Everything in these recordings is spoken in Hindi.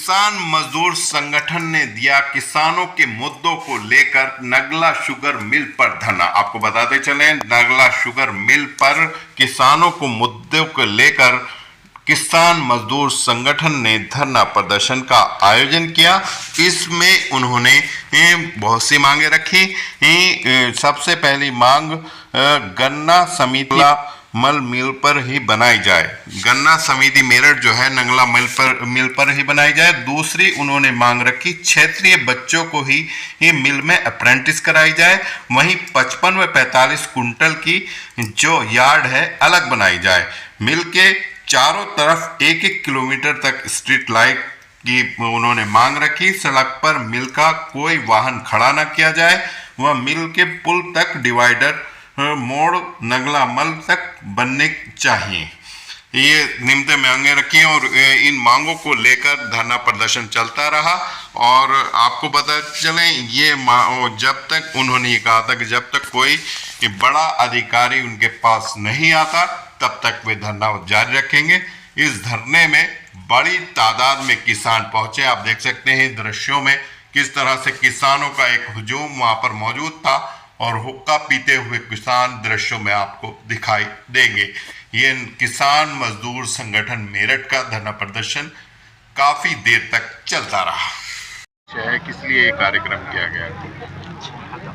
किसान मजदूर संगठन ने दिया किसानों के मुद्दों को लेकर नगला शुगर मिल पर धरना। आपको बताते चलें, नगला शुगर मिल पर किसानों को मुद्दों को लेकर किसान मजदूर संगठन ने धरना प्रदर्शन का आयोजन किया। इसमें उन्होंने बहुत सी मांगे रखी। सबसे पहली मांग गन्ना समिति मल मिल पर ही बनाई जाए। गन्ना समिति मेरठ जो है नंगला मिल पर ही बनाई जाए। दूसरी उन्होंने मांग रखी क्षेत्रीय बच्चों को ही मिल में अप्रेंटिस कराई जाए। वहीं 55 व 45 कुंटल की जो यार्ड है अलग बनाई जाए। मिल के चारों तरफ 1-1 किलोमीटर तक स्ट्रीट लाइट की उन्होंने मांग रखी। सड़क पर मिल का कोई वाहन खड़ा न किया जाए। वह मिल के पुल तक डिवाइडर मोड़ नगला मल तक बनने चाहिए। ये निम्न मांगे रखी और इन मांगों को लेकर धरना प्रदर्शन चलता रहा। और आपको पता चले ये जब तक उन्होंने ये कहा था कि जब तक कोई बड़ा अधिकारी उनके पास नहीं आता तब तक वे धरना जारी रखेंगे। इस धरने में बड़ी तादाद में किसान पहुंचे। आप देख सकते हैं दृश्यों में किस तरह से किसानों का एक हुजूम वहां पर मौजूद था और हुक्का पीते हुए किसान दृश्यों में आपको दिखाई देंगे। ये किसान मजदूर संगठन मेरठ का धरना प्रदर्शन काफी देर तक चलता रहा। किस लिए ये कार्यक्रम किया गया?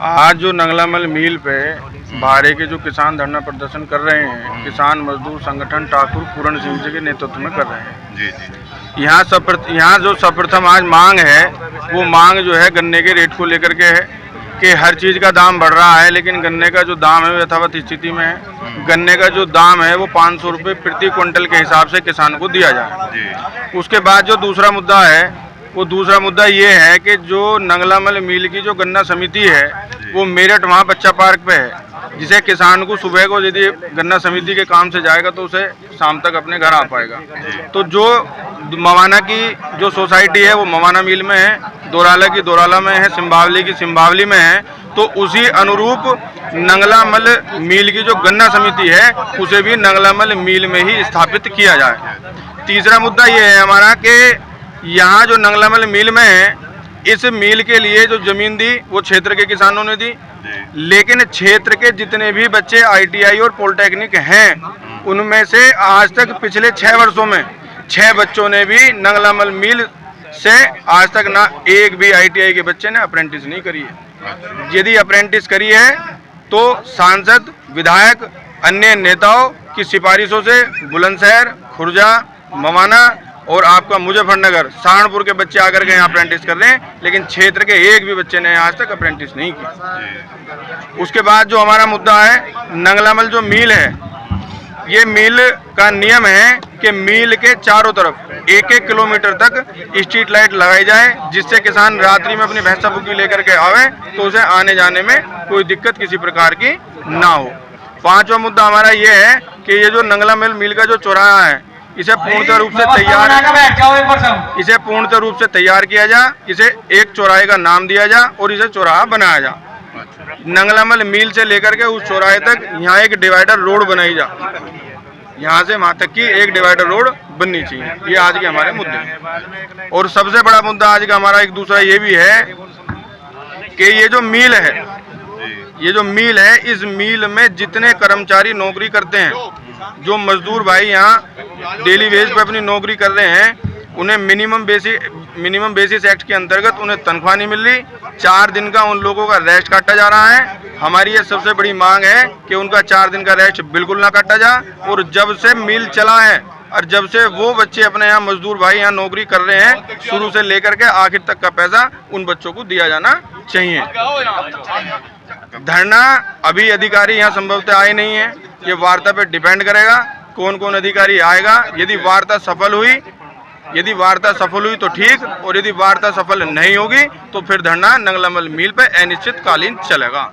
आज जो नंगलामल मिल पे बाहर के जो किसान धरना प्रदर्शन कर रहे हैं, किसान मजदूर संगठन ठाकुर पूरण सिंह जी के नेतृत्व में कर रहे हैं। जी जी। यहाँ जो सर्वप्रथम आज मांग है वो मांग जो है गन्ने के रेट को लेकर के है कि हर चीज़ का दाम बढ़ रहा है, लेकिन गन्ने का जो दाम है वो यथावत स्थिति में है। गन्ने का जो दाम है वो 500 रुपये प्रति क्विंटल के हिसाब से किसान को दिया जाए। उसके बाद जो दूसरा मुद्दा है वो दूसरा मुद्दा ये है कि जो नंगलामल मिल की जो गन्ना समिति है वो मेरठ वहाँ बच्चा पार्क पे है, जिसे किसान को सुबह को यदि गन्ना समिति के काम से जाएगा तो उसे शाम तक अपने घर आ पाएगा। तो जो मवाना की जो सोसाइटी है वो मवाना मिल में है, दोराला की दोराला में है, सिंबावली की सिंबावली में है। तो उसी अनुरूप नंगलामल मिल की जो गन्ना समिति है उसे भी नंगलामल मिल में ही स्थापित किया जाए। तीसरा मुद्दा ये है हमारा कि यहाँ जो नंगलामल मिल में है, इस मिल के लिए जो जमीन दी वो क्षेत्र के किसानों ने दी, लेकिन क्षेत्र के जितने भी बच्चे ITI और पॉलिटेक्निक हैं उनमें से आज तक पिछले 6 वर्षों में 6 बच्चों ने भी नंगलामल मिल से आज तक ना एक भी ITI के बच्चे ने अप्रेंटिस नहीं करी है। यदि अप्रेंटिस करी है तो सांसद, विधायक, अन्य नेताओं की सिफारिशों से बुलंदशहर, खुर्जा, मवाना और आपका मुजफ्फरनगर, सहारनपुर के बच्चे आकर के यहाँ अप्रेंटिस कर रहे हैं, लेकिन क्षेत्र के एक भी बच्चे ने आज तक अप्रेंटिस नहीं की। उसके बाद जो हमारा मुद्दा है नंगलामल जो मिल है, ये मिल का नियम है कि मिल के चारों तरफ 1-1 किलोमीटर तक स्ट्रीट लाइट लगाई जाए, जिससे किसान रात्रि में अपनी भैंसा बुकी लेकर के आवे तो उसे आने जाने में कोई दिक्कत किसी प्रकार की ना हो। पांचवा मुद्दा हमारा ये है कि ये जो नंगलामल मिल का जो चौराहा है इसे पूर्णतः रूप से तैयार किया जाए, इसे एक चौराहे का नाम दिया जाए और इसे चौराहा बनाया जाए। नंगलामल मिल से लेकर के उस चौराहे तक यहाँ एक डिवाइडर रोड बनाई जाए, यहाँ से वहाँ तक की एक डिवाइडर रोड बननी चाहिए। ये आज के हमारे मुद्दे हैं। और सबसे बड़ा मुद्दा आज का हमारा एक दूसरा ये भी है कि ये जो मिल है इस मिल में जितने कर्मचारी नौकरी करते हैं, जो मजदूर भाई यहाँ डेली वेज पे अपनी नौकरी कर रहे हैं, उन्हें मिनिमम बेसिस एक्ट के अंतर्गत उन्हें तनख्वाह नहीं मिल रही। 4 दिन का उन लोगों का रेस्ट काटा जा रहा है। हमारी ये सबसे बड़ी मांग है कि उनका 4 दिन का रेस्ट बिल्कुल ना काटा जाए। और जब से मिल चला है और जब से वो बच्चे अपने यहाँ मजदूर भाई यहाँ नौकरी कर रहे हैं, शुरू से लेकर के आखिर तक का पैसा उन बच्चों को दिया जाना चाहिए। धरना अभी अधिकारी यहाँ संभवतः आए नहीं है, ये वार्ता पे डिपेंड करेगा कौन कौन अधिकारी आएगा। यदि वार्ता सफल हुई तो ठीक, और यदि वार्ता सफल नहीं होगी तो फिर धरना नंगलामल मिल पे अनिश्चितकालीन चलेगा।